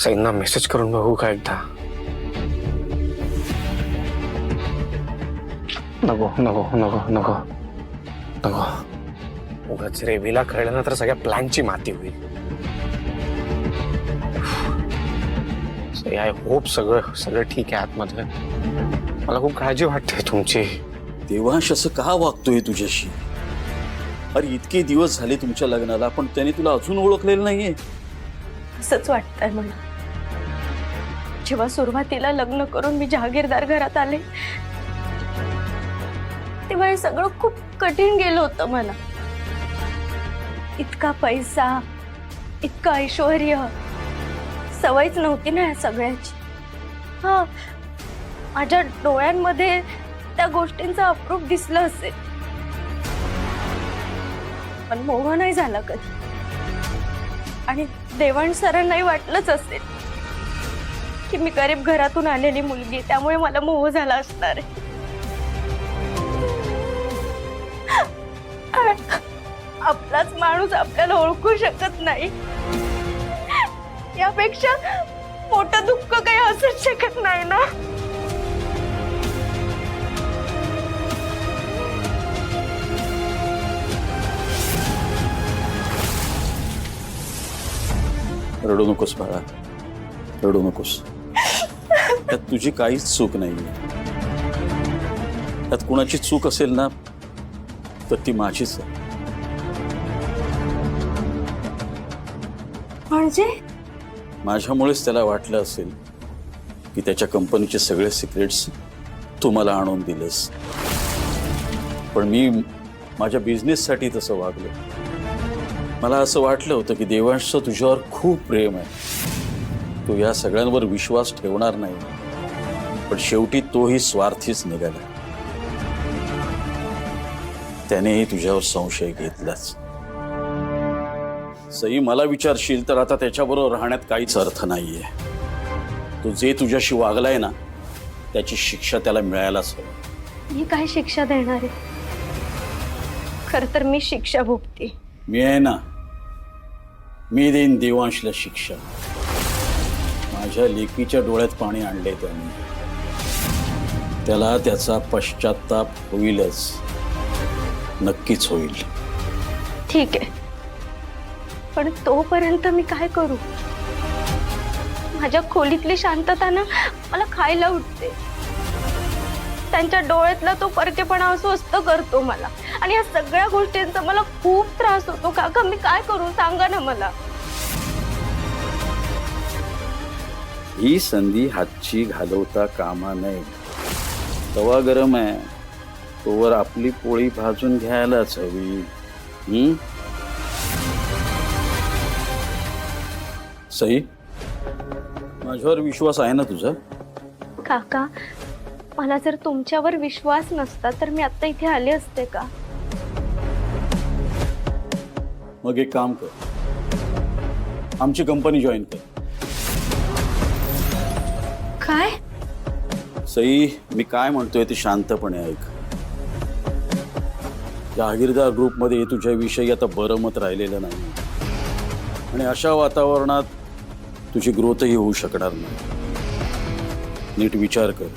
सईंना message करून बघू का एकदा? नको नको नको नको नको, उगाच रेवीला कळलं ना तर सगळ्या प्लॅनची माती होईल. आय होप सगळं सगळं ठीक आहे आतमध्ये. मला खूप काळजी वाटते तुमची. देवांश असं का वागतोय तुझ्याशी? अरे इतके दिवस झाले तुमच्या लग्नाला, पण त्याने तुला अजून ओळखलेलं नाहीये. असंच वाटतंय मला. जेव्हा सुरुवातीला लग्न करून मी जहागीरदार घरात आले तेव्हा हे सगळं खूप कठीण गेलं होतं मला. इतका पैसा, इतकं ऐश्वर्य, सवयच नव्हती ना या सगळ्याची. हा, माझ्या डोळ्यांमध्ये त्या गोष्टींचं अप्रूप दिसलं असेल, पण मोह नाही झाला कधी. आणि देवांश सरांनाही वाटलंच असेल की मी गरीब घरातून आलेली मुलगी, त्यामुळे मला मोह झाला असणार आहे. आपलाच माणूस आपल्याला ओळखू शकत नाही, यापेक्षा मोठं दुःख काही असूच शकत नाही ना. रडू नकोस बाळा, रडू नकोस. त्यात तुझी काहीच चूक नाहीये. त्यात कुणाची चूक असेल ना तर ती माझीच आहे. म्हणजे माझ्यामुळेच त्याला वाटलं असेल की त्याच्या कंपनीचे सगळे सिक्रेट्स तू मला आणून दिलेस. पण मी माझ्या बिझनेससाठी तसं वागलो. मला असं वाटलं होतं की देवांशचं तुझ्यावर खूप प्रेम आहे, तो या सगळ्यांवर विश्वास ठेवणार नाही. पण शेवटी तोही स्वार्थीच निघाला. त्यानेही तुझ्यावर संशय घेतलाच. सई, मला विचारशील तर आता त्याच्याबरोबर राहण्यात काहीच अर्थ नाहीये. तो जे तुझ्याशी वागलाय ना त्याची शिक्षा त्याला मिळायलाच हवी. मी काय शिक्षा देणार आहे? खरं तर मी शिक्षा भोगते. मी आहे ना, मी देईन देवांशला शिक्षा. माझ्या लेकीच्या डोळ्यात पाणी आणले त्यांनी. त्याला त्याचा पश्चाताप होईलच, नक्कीच होईल. ठीक आहे, पण तोपर्यंत मी काय करू? माझ्या खोलीतली शांतता ना मला खायला उठते. त्यांच्या डोळ्यातला तो परकेपणा अस्वस्थ करतो मला, आणि या सगळ्या गोष्टींचा मला खूप त्रास होतो. काका, मी काय करू सांगा ना मला. ही संधी हातची घालवता कामा नये. तवा गरम आहे, तोवर आपली पोळी भाजून घ्यायलाच हवी. सई, माझ्यावर विश्वास आहे ना तुझा? काका, मला जर तुमच्यावर विश्वास नसता तर मी आता इथे आले असते का? मग एक काम कर, आमची कंपनी जॉईन कर. काय? सई, मी काय म्हणतोय ते शांतपणे ऐक. जहागीरदार ग्रुपमध्ये तुझ्याविषयी आता बरं मत राहिलेलं नाही, आणि अशा वातावरणात तुझी ग्रोथही होऊ शकणार नाही. नीट विचार कर.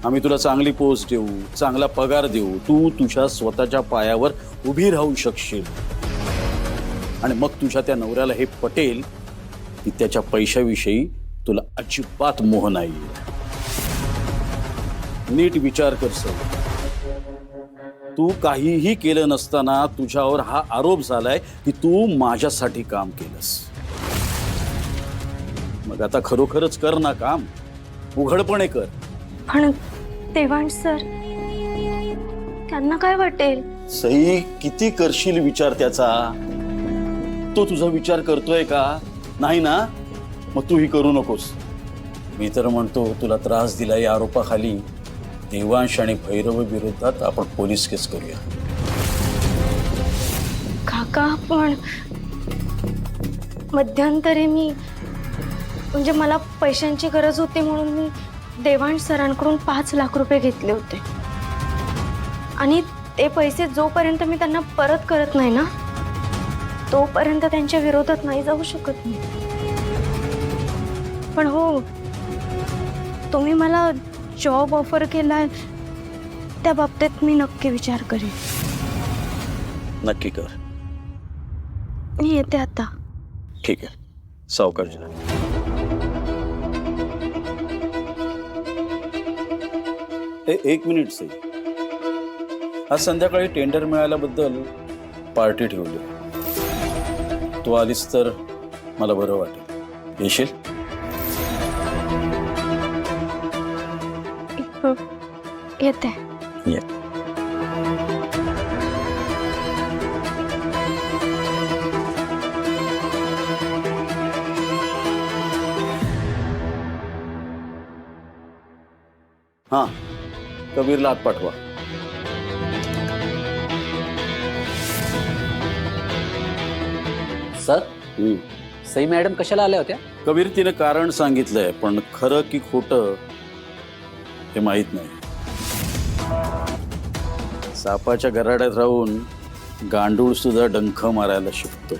आम्ही तुला चांगली पोस्ट देऊ, चांगला पगार देऊ, तू तुझ्या स्वतःच्या पायावर उभी राहू शकशील. आणि मग तुझ्या त्या नवऱ्याला हे पटेल की त्याच्या पैशाविषयी तुला अजिबात मोह नाही. नीट विचार कर सर. तू काहीही केलं नसताना तुझ्यावर हा आरोप झालाय की तू माझ्यासाठी काम केलंस. मग आता खरोखरच कर ना काम, उघडपणे कर. पण देवांश सर, त्यांना काय वाटेल? सई, किती करशील विचार त्याचा? तो तुझा विचार करतोय का? नाही ना? मग तूही करू नकोस. मी तर म्हणतो तुला त्रास दिला या आरोपाखाली देवांश आणि भैरव विरोधात आपण पोलीस केस करूया. काका, पण मध्यंतरी मी म्हणजे मला पैशांची गरज होती म्हणून मी देवांश सरांकडून 5 लाख रुपये घेतले होते, आणि ते पैसे जोपर्यंत मी त्यांना परत करत नाही ना तोपर्यंत त्यांच्या विरोधात नाही जाऊ शकत मी. पण हो, तुम्ही मला जॉब ऑफर केलाय त्या बाबतीत मी नक्की विचार करेन. नक्की कर. मी येते आता. ठीक आहे, सावकाश जा. एक मिनिट सई, आज संध्याकाळी टेंडर मिळाल्याबद्दल पार्टी ठेवली. तू आलीस तर मला बरं वाटेल. येशील? येते. ये. हां, कबीरला आत पाठवा. सर, सई मॅडम कशाला आल्या होत्या? कबीर, तिनं कारण सांगितलंय, पण खरं की खोटं हे माहीत नाही. सापाच्या गराड्यात राहून गांडूळ सुद्धा डंख मारायला शिकतो.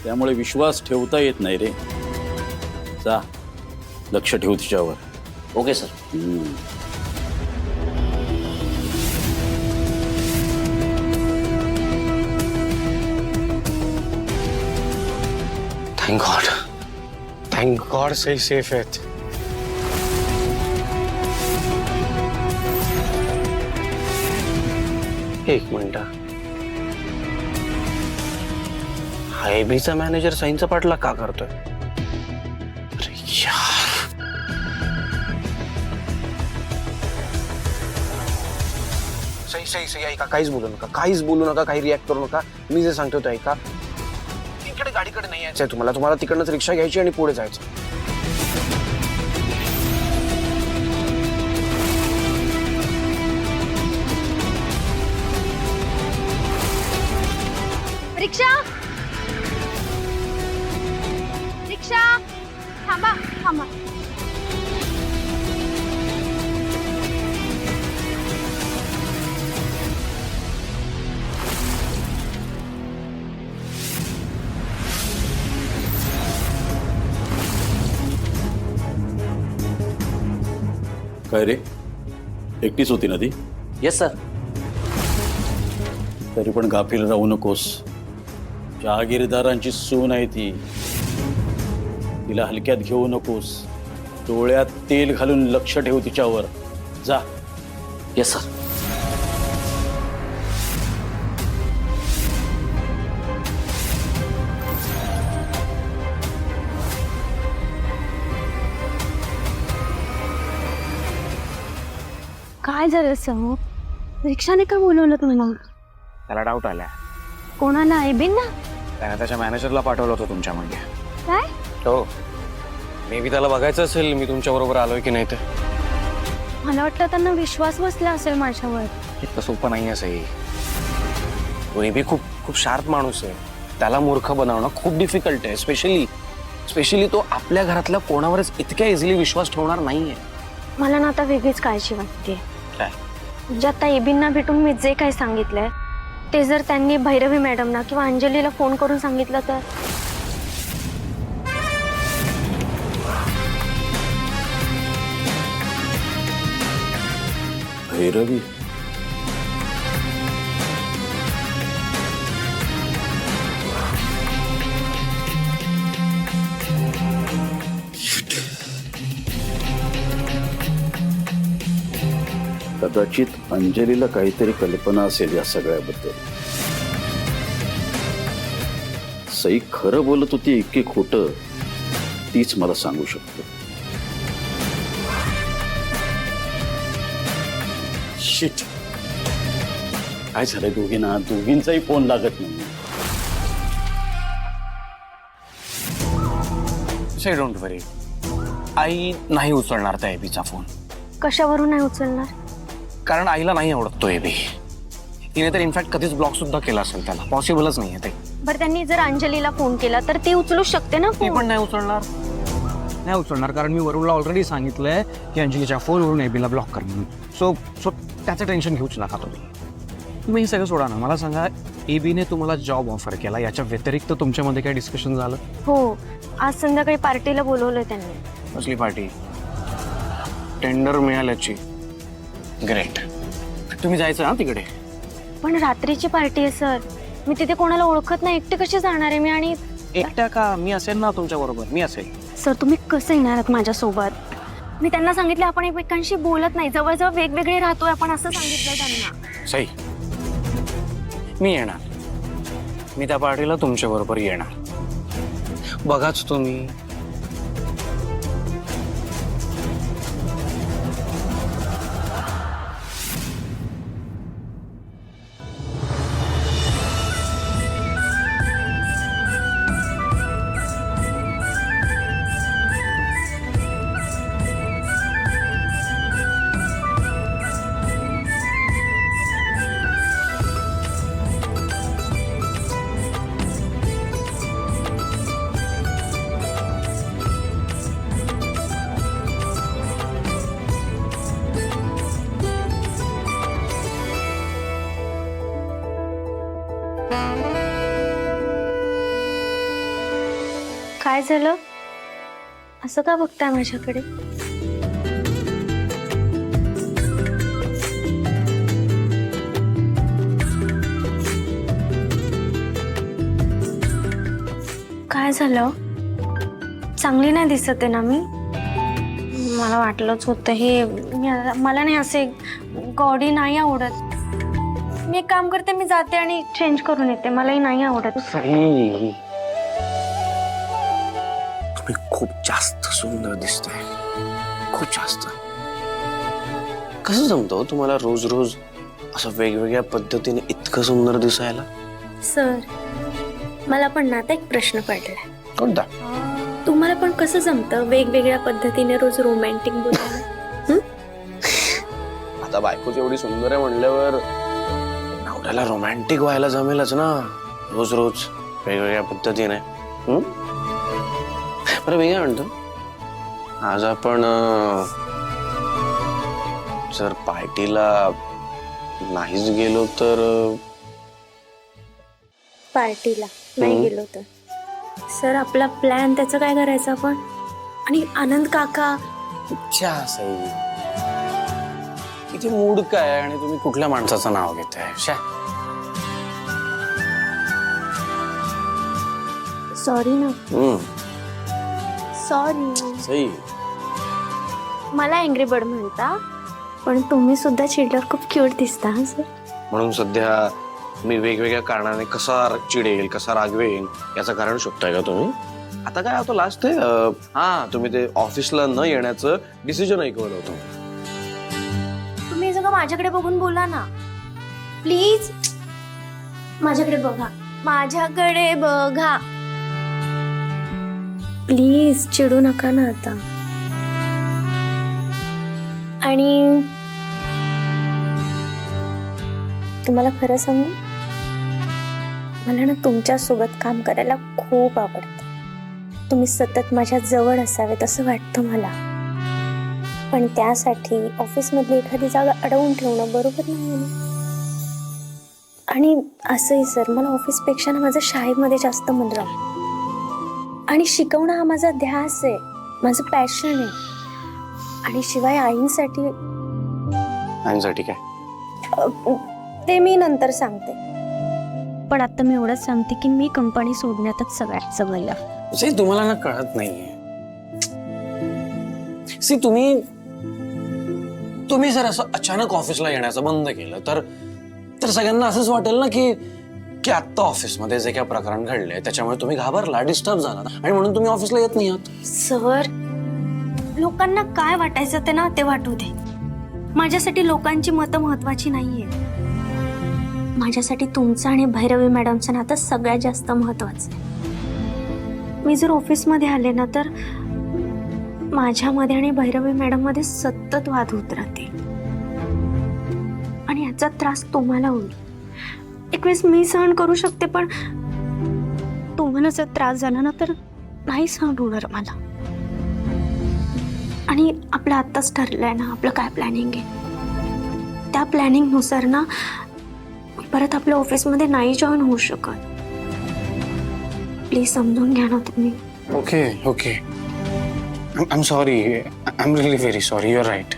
त्यामुळे विश्वास ठेवता येत नाही रे. जा, लक्ष ठेव तिच्यावर. Okay sir. थँक गॉड सही सेफ आहेत. एक मिनिट, हा एबीचा मॅनेजर सईंचा पाठला का करतोय? अरे यार, सई सई सई ऐका, काहीच बोलू नका, काहीच बोलू नका, काही रिॲक्ट करू नका. मी जे सांगतो ते ऐका. इकडे गाडीकडे नाही यायचंय तुम्हाला तिकडनंच रिक्षा घ्यायची आणि पुढे जायचं. रिक्षा, रिक्षा, थांबा थांबा. काय रे, एकटीच होती ना ती? Yes sir. तरी पण गाफील राहू नकोस. जहागीरदारांची सून आहे ती. तिला हलक्यात घेऊ नकोस. डोळ्यात तेल घालून लक्ष ठेव तिच्यावर. जा. Yes sir. काय झालं समू? रिक्षाने का बोलवलं तुम्हाला? त्याला डाऊट आलाय. कोणाला? ऐबीन ना? त्याने त्याच्या मॅनेजरला पाठवलं होतं तुमच्या मागे. काय? हो, मे बी त्याला बघायचं असेल मी तुमच्या बरोबर आलोय की नाही ते. मला वाटलं त्यांना विश्वास बसला असेल माझ्यावर. इतकं सोपं नाही आहे सई. तो एबी खूप खूप शार्प माणूस आहे. त्याला मूर्ख बनवणं खूप डिफिकल्ट आहे. स्पेशली तो आपल्या घरातल्या कोणावरच इतक्या इझिली विश्वास ठेवणार नाहीये. मला ना आता वेगळीच काळजी वाटते. काय? म्हणजे आता एबींना भेटून मी जे काही सांगितलंय ते जर त्यांनी भैरवी मॅडमना किंवा अंजलीला फोन करून सांगितलं तर? भैरवी? कदाचित अंजलीला काहीतरी कल्पना असेल या सगळ्याबद्दल. सई खरं बोलत होती की खोटं, तीच मला सांगू शकते. शिट, काय झालंय दोघींना? दोघींचाही फोन लागत नाही. सई डोंट वरी, आई नाही उचलणार त्या एबीचा फोन. कशावरून नाही उचलणार? कारण आईला नाही आवडत तो एबी. तिने तर इनफॅक्ट कधीच ब्लॉक सुद्धा केला असेल. त्याला पॉसिबलच नाहीये ते. बरं, त्यांनी जर अंजलीला फोन केला तर ती उचलू शकते ना ती फोन? पण नाही उचलणार कारण मी वरुणला ऑलरेडी सांगितलंय की अंजलीच्या फोनवरून एबीला ब्लॉक कर म्हणून. सो त्याचं टेन्शन घेऊच नका तुम्ही. हे सगळं सोडा ना. मला सांगा, एबीने तुम्हाला जॉब ऑफर केला, याच्या व्यतिरिक्त तुमच्यामध्ये काय डिस्कशन झालं? हो, आज संध्याकाळी पार्टीला बोलवलंय त्यांनी. कसली पार्टी? टेंडर मिळाल्याची? ग्रेट. तुम्ही जायचं ना तिकडे? पण रात्रीची पार्टी आहे सर. मी तिथे कोणाला ओळखत नाही, एकटे कशी जाणार आहे मी? आणि एकट्या का? मी असेल ना तुमच्या बरोबर, मी असेल. सर तुम्ही कसं येणार आहात माझ्यासोबत? मी त्यांना सांगितलं आपण एकमेकांशी बोलत नाही, जवळजवळ वेगवेगळे राहतोय आपण, असं सांगितलं त्यांना. सई, मी येणार. मी त्या पार्टीला तुमच्या बरोबर येणार. बघाच तुम्ही. काय झालं? असं का बघताय माझ्याकडे? काय झालं? चांगली नाही दिसत आहे ना मी? मला वाटलंच होतं हे. मला नाही असे गॉडी नाही आवडत. मी एक काम करते, मी जाते आणि चेंज करून येते. मलाही नाही आवडत. सई, तुम्ही खूप जास्त सुंदर दिसताय, खूप जास्त. कसं जमतं तुम्हाला रोज रोज असं वेगवेगळ्या पद्धतीने इतकं सुंदर दिसायला? सर, मला पण ना आता एक प्रश्न पडलाय. कोणता? तुम्हाला पण कसं जमतं वेगवेगळ्या पद्धतीने रोज रोमॅन्टिक बोलायला? आता बायकोच एवढी सुंदर आहे म्हणल्यावर नवऱ्याला रोमॅन्टिक व्हायला जमेलच ना, रोज रोज वेगवेगळ्या पद्धतीने. बरं, मी काय म्हणतो, आज आपण जर पार्टीला नाहीच गेलो तर? पार्टीला नाही गेलो तर? सर, आपला प्लॅन त्याचं काय करायचं आपण? आणि आनंद काका. अच्छा सई, किती मूड काय आणि तुम्ही कुठल्या माणसाचं नाव घेताय? सॉरी ना. सॉरी. सई, मला अँग्री बर्ड म्हणता, पण तुम्ही सुद्धा चिडल्यावर खूप क्यूट दिसता. हा सर. म्हणून सध्या मी वेगवेगळ्या कारणाने कसा चिडेल, कसा रागवेन याचं कारण शोधताय का तुम्ही? आता काय होतं, लास्ट आहे. हा, तुम्ही ते ऑफिसला न येण्याचं डिसिजन ऐकवलं होतं. तुम्ही सगळं माझ्याकडे बघून बोला ना प्लीज. माझ्याकडे बघा, माझ्याकडे बघा प्लीज. चिडू नका ना आता. आणि तुम्हाला खरं सांगू, मला ना तुमच्या सोबत काम करायला खूप आवडतं. तुम्ही सतत माझ्या जवळ असावेत असं वाटतं मला. पण त्यासाठी ऑफिसमधली एखादी जागा अडवून ठेवणं बरोबर नाही ना. आणि असंही सर, मला ऑफिसपेक्षा ना माझं शाळेमध्ये जास्त मन रमतं. आणि शिकवणं हा माझा ध्यास आहे, माझं पॅशन आहे. आणि शिवाय आईंसाठी. आईंसाठी काय? ते मी नंतर सांगते. पण आता मी एवढंच सांगते की मी कंपनी सोडण्यातच सगळ्यात भलं. सी, तुम्हाला ना कळत नाहीये. सी, तुम्ही जर असं अचानक ऑफिसला येण्याचं बंद केलं तर सगळ्यांना असंच वाटेल ना की आत्ता ऑफिसमध्ये जे काही प्रकरण घडले त्याच्यामुळे तुम्ही घाबरला, डिस्टर्ब झाला आणि म्हणून तुम्ही ऑफिसला येत नाही आहात. सर, लोकांना काय वाटायचं ते ना ते वाटू दे. माझ्यासाठी लोकांची मतं महत्वाची नाहीये. माझ्यासाठी तुमचं आणि भैरवी मॅडमचं नातं सगळ्यात जास्त महत्वाचं आहे. मी जर ऑफिसमध्ये आले ना तर माझ्यामध्ये आणि भैरवी मॅडममध्ये सतत वाद होत राहते आणि याचा त्रास तुम्हाला होईल. एक वेळेस मी सहन करू शकते, पण तुम्हाला जर त्रास झाला ना तर नाही सहन होणार मला. आणि आपलं आत्ताच ठरलंय ना आपलं काय प्लॅनिंग आहे. त्या प्लॅनिंग नुसार ना परत आपल्या ऑफिसमध्ये नाही जॉईन होऊ शकत. प्लीज समजून घ्या ना तुम्ही. Okay okay, I am sorry, I am really very sorry. You are right.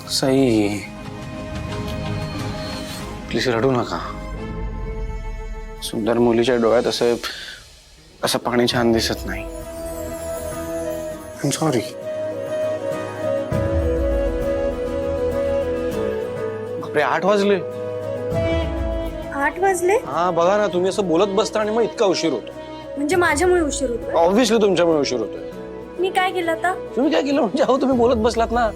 Sai, please रडू नका. सुंदर मुलीच्या डोळ्यात असं पाणी छान दिसत नाही. I am sorry. बापरे, 8 वाजले. 8 वाजले हा बघा ना, तुम्ही असं बोलत बसता आणि मग इतका उशीर होतो. म्हणजे माझ्यामुळे उशीर होतो. ऑब्व्हियसली तुमच्यामुळे उशीर होतोय. मी काय केलं आता? तुम्ही काय केलं म्हणजे? अहो तुम्ही बोलत बसलात ना.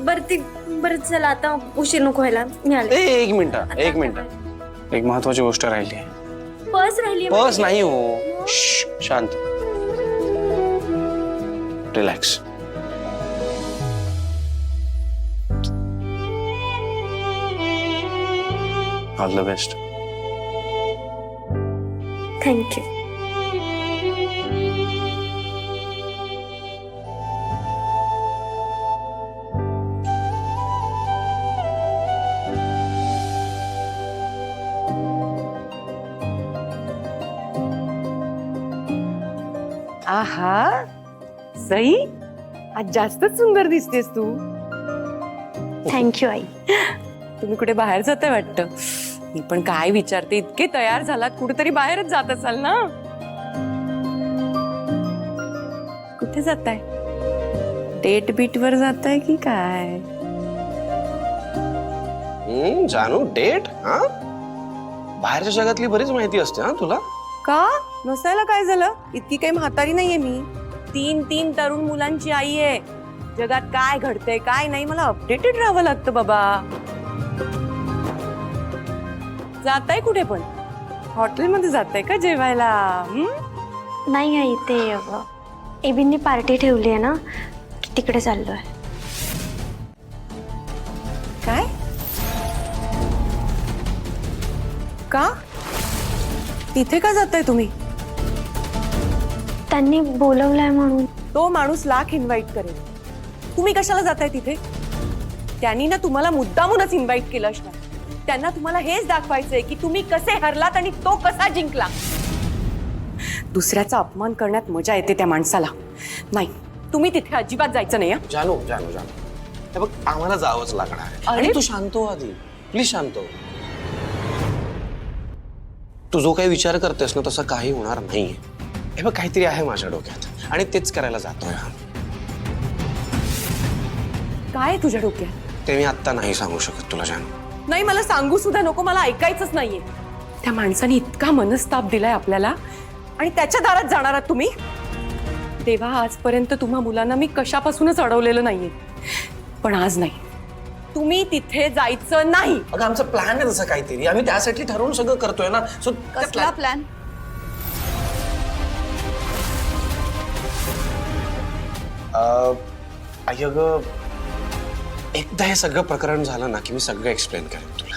बरं चला आता उशीर नको व्हायला. मी आले. एक मिनिट. एक महत्वाची गोष्ट राहिली. पर्स राहिली. पर्स नाही हो. श्श, शांत. Relax. All the best. Thank you. आहा सई, आज जास्तच सुंदर दिसतेस तू. थँक्यू आई. तुम्ही कुठे बाहेर जाताय वाटतं. मी पण काय विचारते, इतके तयार झालात, कुठेतरी बाहेरच जात असाल ना. कुठे जाताय? डेट बीट वर जाताय की काय? जानू, डेट? हा, बाहेरच्या जगातली बरीच माहिती असते हा तुला. का नसायला काय झालं? इतकी काही म्हातारी नाहीये मी. 3 तरुण मुलांची आई आहे. जगात काय घडतंय काय नाही मला अपडेटेड राहावं लागतं बाबा. जाताय कुठे पण? हॉटेलमध्ये जाताय का जेवायला? नाही आई, ते एबींनी पार्टी ठेवली आहे ना, तिकडे चाललोय. काय? का? तिथे का जाताय तुम्ही? त्यांनी बोलवलंय म्हणून. तो माणूस लाख इन्व्हाइट करेल, तुम्ही कशाला जाताय तिथे? त्यांनी ना तुम्हाला मुद्दामूनच इन्व्हाइट केलं असणार. त्यांना तुम्हाला हेच दाखवायचंय की तुम्ही कसे हरलात आणि तो कसा जिंकला. दुसऱ्याचा अपमान करण्यात मजा येते त्या माणसाला. नाही, तुम्ही तिथे अजिबात जायचं नाही. जानू, हे बघ, आम्हाला जावंच लागणार आहे. अरे, आणि तू शांत हो आधी, प्लीज शांत हो. तू जो काही विचार करतेस ना तसं काही होणार नाहीये. हे बघ, काहीतरी आहे माझ्या डोक्यात आणि तेच करायला जातोय. काय तुझ्या डोक्यात? ते मी आत्ता नाही सांगू शकत तुला जानू. नाही, मला सांगू सुद्धा नको, मला ऐकायचंच नाहीये. त्या माणसाने इतका मनस्ताप दिलाय आपल्याला आणि त्याच्या दारात जाणार आहात तुम्ही. देवा, आजपर्यंत तुम्हा मुलांना मी कशापासूनच अडवलेलं नाहीये, पण आज नाही. तुम्ही तिथे जायचं नाही. अगं, आमचा प्लॅन आहे तसं काहीतरी. आम्ही त्यासाठी ठरवून सगळं करतोय ना. सो कसला प्लॅन? अगं, एकदा हे सगळं प्रकरण झालं ना की मी सगळं एक्सप्लेन करेन तुला.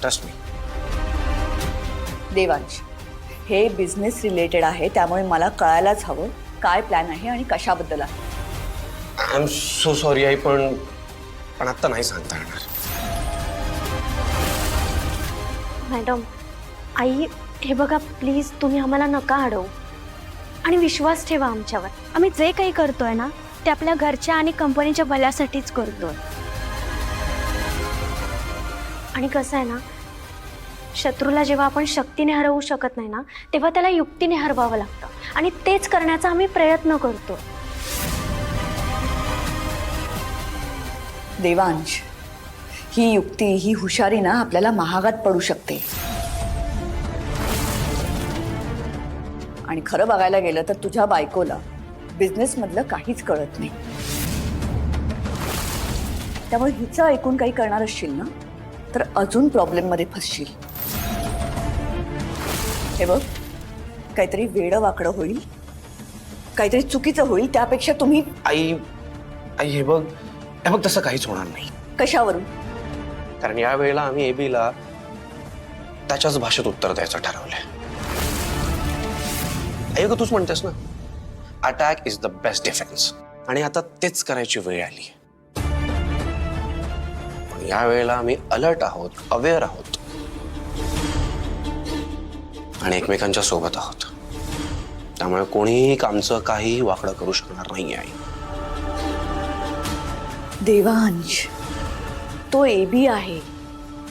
Trust me. देवांश, हे बिझनेस रिलेटेड आहे, त्यामुळे मला कळायलाच हवं काय प्लॅन आहे आणि कशाबद्दल आहे. I am so sorry I, पण आत्ता नाही सांगता येणार. मॅडम, आई, हे बघा प्लीज, तुम्ही आम्हाला नका अडवू आणि विश्वास ठेवा आमच्यावर. आम्ही जे काही करतोय ना ते आपल्या घरच्या आणि कंपनीच्या भल्यासाठीच करतोय. आणि कसं आहे ना, शत्रूला जेव्हा आपण शक्तीने हरवू शकत नाही ना, तेव्हा त्याला युक्तीने हरवावं लागतं आणि तेच करण्याचा आम्ही प्रयत्न करतो. देवांश, ही युक्ती, ही हुशारी ना आपल्याला महागात पडू शकते. आणि खरं बघायला गेलं तर तुझ्या बायकोला बिझनेसमधलं काहीच कळत नाही. त्यामुळे हिचं ऐकून काही करणार असशील ना तर अजून प्रॉब्लेममध्ये फसशील. हे बघ, काहीतरी वेडं वाकडं होईल, काहीतरी चुकीचं होईल, त्यापेक्षा तुम्ही. आई, हे बघ, तसं काहीच होणार नाही. कशावरून? कारण या वेळेला आम्ही एबीला त्याच्याच भाषेत उत्तर द्यायचं ठरवलंय. अगं, तूच म्हणतेस ना, attack is the best defence. आणि आता तेच करायची वेळ आली. या वेळेला आम्ही अलर्ट आहोत, अवेअर आहोत. आणि एकमेकांच्या सोबत आहोत. त्यामुळे कोणीही कामचं काहीही वाकडं करू शकणार नाही आई. देवांश, तो एबी आहे.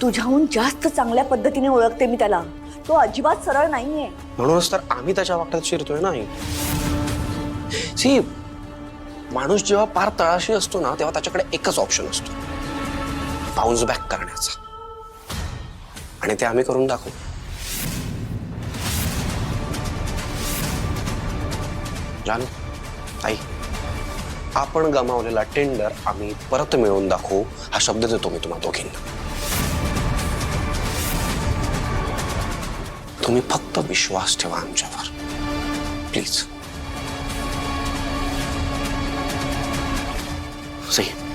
तुझ्याहून जास्त चांगल्या पद्धतीने ओळखते मी त्याला. तो अजिबात सरळ नाहीये. म्हणूनच तर आम्ही त्याच्या वाकड्यात शिरतोय ना आई. सी, माणूस जेव्हा पार तळाशी असतो ना तेव्हा त्याच्याकडे एकच ऑप्शन असतो, बाउन्स बॅक करण्याचा. आणि ते आम्ही करून दाखवू. जानू, आई, आपण गमावलेला टेंडर आम्ही परत मिळवून दाखवू हा शब्द देतो मी तुम्हा दोघींना. तुम्ही फक्त विश्वास ठेवा आमच्यावर, प्लीज. सही.